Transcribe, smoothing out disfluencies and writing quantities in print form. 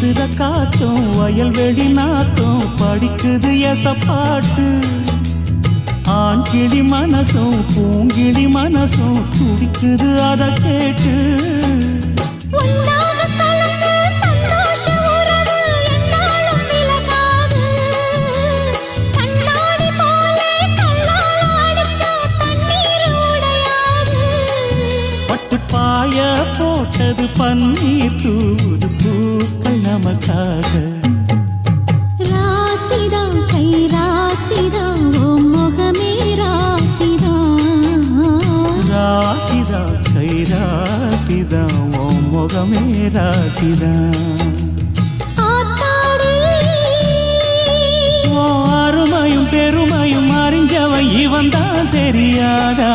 வீசுற காத்தும் வயல்வெளி நாத்தும் படிக்குது எசப்பாட்டு ஆண் கிளி மனசும் பூங்கிளி மனசும் துடிக்குது அத கேட்டு பாய போட்டது பன்னீர் தூது பூக்கள் நமக்காக ராசிதான் கை ராசிதான் ஓ முகமே ராசிதான் ராசிதான் கை ராசிதான் ஓ முகமே ராசிதான் அருமையும் பெருமையும் அறிஞ்சவன் இவன் தான் தெரியாதா